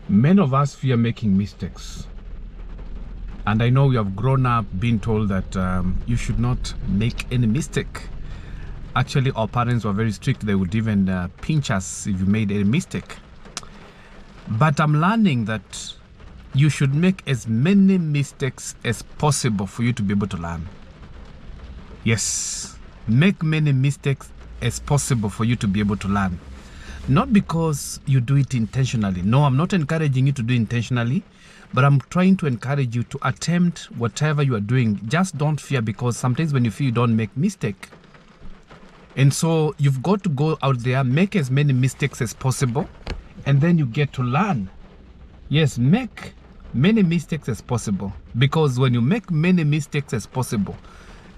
Many of us fear making mistakes. And I know we have grown up being told that you should not make any mistake. Actually, our parents were very strict. They would even pinch us if you made any mistake. But I'm learning that you should make as many mistakes as possible for you to be able to learn. Yes, make many mistakes as possible for you to be able to learn. Not because you do it intentionally. No, I'm not encouraging you to do it intentionally, but I'm trying to encourage you to attempt whatever you are doing. Just don't fear, because sometimes when you fear, you don't make mistake. And so you've got to go out there, make as many mistakes as possible, and then you get to learn. Yes, make many mistakes as possible, because when you make many mistakes as possible,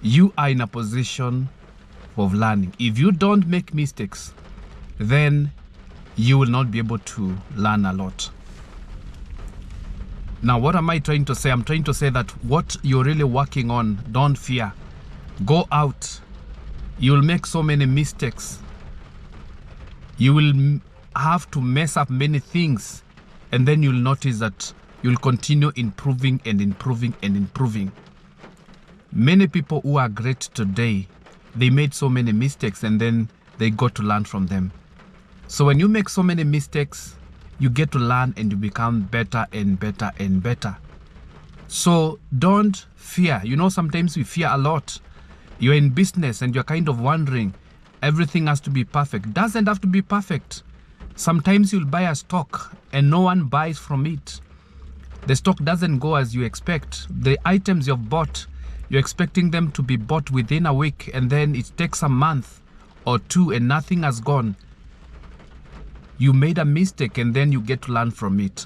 you are in a position of learning. If you don't make mistakes, then you will not be able to learn a lot. Now, what am I trying to say? I'm trying to say that what you're really working on, don't fear. Go out. You'll make so many mistakes. You will have to mess up many things, and then you'll notice that you'll continue improving and improving and improving. Many people who are great today, they made so many mistakes and then they got to learn from them. So when you make so many mistakes, you get to learn and you become better and better and better. So don't fear. You know, sometimes we fear a lot. You're in business and you're kind of wondering, everything has to be perfect. Doesn't have to be perfect. Sometimes you'll buy a stock and no one buys from it. The stock doesn't go as you expect. The items you've bought, you're expecting them to be bought within a week, and then it takes a month or two and nothing has gone. You made a mistake and then you get to learn from it.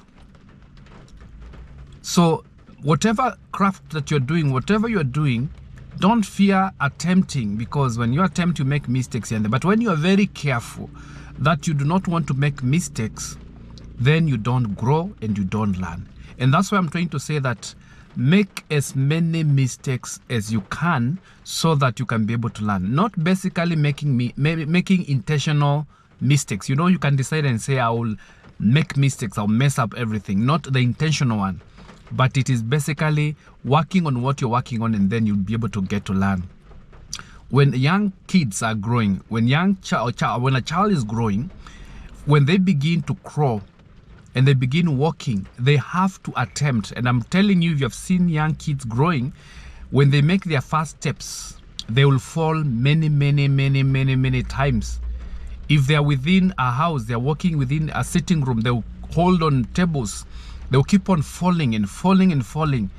So whatever craft that you're doing, whatever you're doing, don't fear attempting, because when you attempt, you make mistakes here and there. But when you are very careful that you do not want to make mistakes, then you don't grow and you don't learn. And that's why I'm trying to say that make as many mistakes as you can so that you can be able to learn. Not basically making intentional mistakes. You know, you can decide and say, I will make mistakes, I'll mess up everything. Not the intentional one, but it is basically working on what you're working on, and then you'll be able to get to learn. When young kids are growing, when a child is growing, when they begin to crawl and they begin walking, they have to attempt. And I'm telling you, if you have seen young kids growing, when they make their first steps, they will fall many times. If they're within a house, they're walking within a sitting room, they'll hold on tables, they'll keep on falling and falling and falling.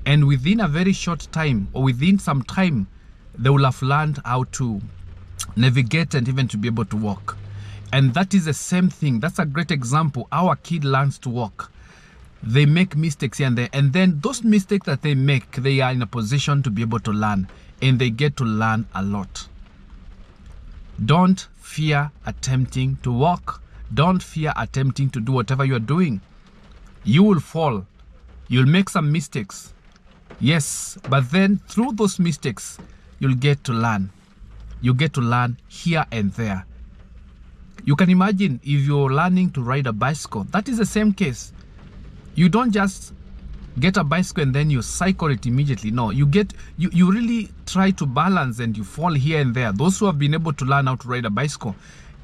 And within a very short time, or within some time, they will have learned how to navigate and even to be able to walk. And that is the same thing. That's a great example. Our kid learns to walk. They make mistakes here and there. And then those mistakes that they make, they are in a position to be able to learn. And they get to learn a lot. Don't fear attempting to walk. Don't fear attempting to do whatever you're doing. You will fall. You'll make some mistakes. Yes, but then through those mistakes, you'll get to learn. You get to learn here and there. You can imagine if you're learning to ride a bicycle, that is the same case. You don't just get a bicycle and then you cycle it immediately. No, you really try to balance and you fall here and there. Those who have been able to learn how to ride a bicycle,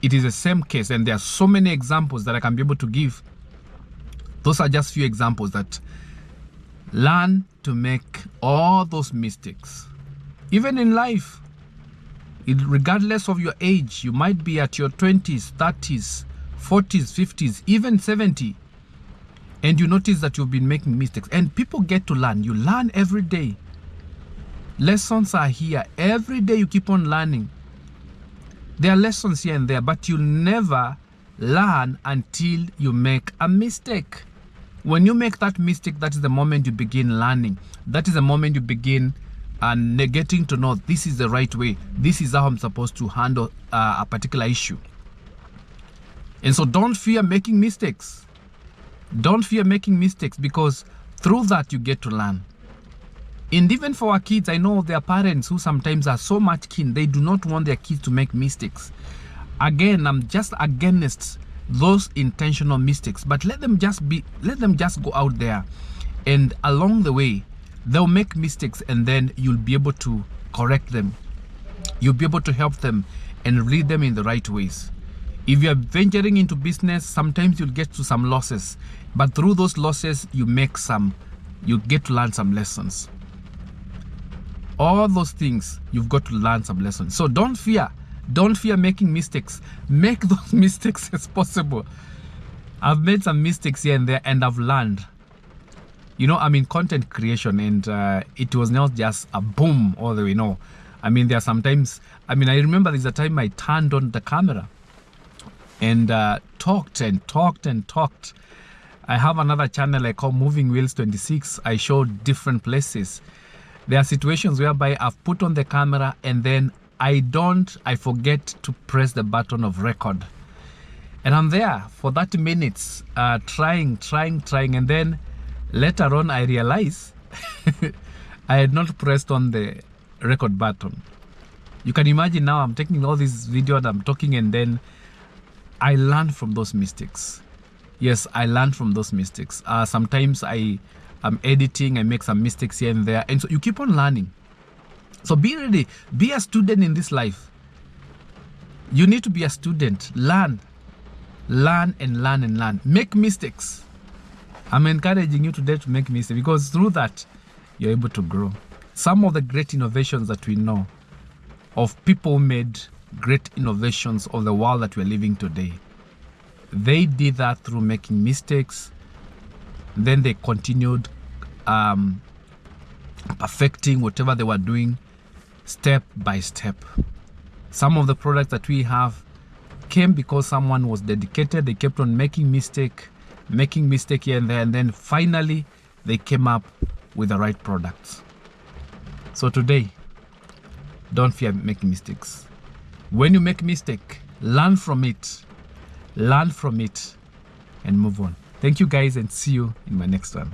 it is the same case. And there are so many examples that I can be able to give. Those are just few examples that learn to make all those mistakes. Even in life, regardless of your age, you might be at your 20s, 30s, 40s, 50s, even 70. And you notice that you've been making mistakes. And people get to learn. You learn every day. Lessons are here. Every day you keep on learning. There are lessons here and there, but you'll never learn until you make a mistake. When you make that mistake, that is the moment you begin learning. That is the moment you begin getting to know this is the right way. This is how I'm supposed to handle a particular issue. And so don't fear making mistakes. Don't fear making mistakes, because through that you get to learn. And even for our kids, I know there are parents who sometimes are so much keen. They do not want their kids to make mistakes. Again, I'm just against those intentional mistakes, but let them just go out there, and along the way they'll make mistakes, and then you'll be able to correct them. You'll be able to help them and lead them in the right ways. If you are venturing into business, sometimes you'll get to some losses, but through those losses you get to learn some lessons. All those things, you've got to learn some lessons. So don't fear making mistakes. Make those mistakes as possible. I've made some mistakes here and there, and I've learned. You know, I'm in content creation, and it was not just a boom all the way. No, I mean, there are sometimes, I remember there's a time I turned on the camera and talked. I have another channel I call Moving Wheels 26. I show different places. There are situations whereby I've put on the camera and then I forget to press the button of record. And I'm there for 30 minutes trying. And then later on I realize I had not pressed on the record button. You can imagine now I'm taking all this video and I'm talking, and then I learn from those mistakes. Yes, I learn from those mistakes. Sometimes I'm editing, I make some mistakes here and there. And so you keep on learning. So be ready. Be a student in this life. You need to be a student. Learn. Make mistakes. I'm encouraging you today to make mistakes, because through that, you're able to grow. Some of the great innovations that we know of, people who made great innovations of the world that we're living today, they did that through making mistakes. Then they continued perfecting whatever they were doing step by step. Some of the products that we have came because someone was dedicated. They kept on making mistake here and there, and then finally they came up with the right products. So today, don't fear making mistakes. When you make a mistake, learn from it, and move on. Thank you guys, and see you in my next one.